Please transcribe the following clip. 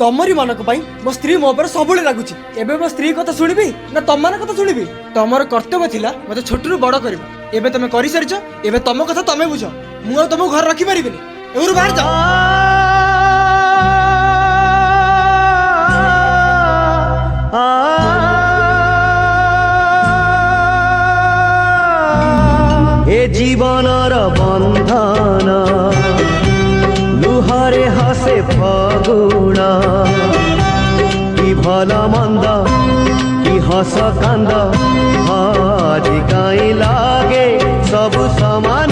तमरी मानक पई मो स्त्री मो पर सबुले लागुची एबे मो स्त्री कथा सुनिबी ना तम मान कथा सुनिबी तमर कर्तव्य थिला मते छोटरू बड़ करबा एबे तमे करि सारिछ एबे तम कथा तमे बुझ मु तुम घर रखी परिबिनी एउरु बाहर जा ए जीवनर बंधन लुहारे हसे फगुण कि भल मंद कि हस कांद आज काई लागे सब समान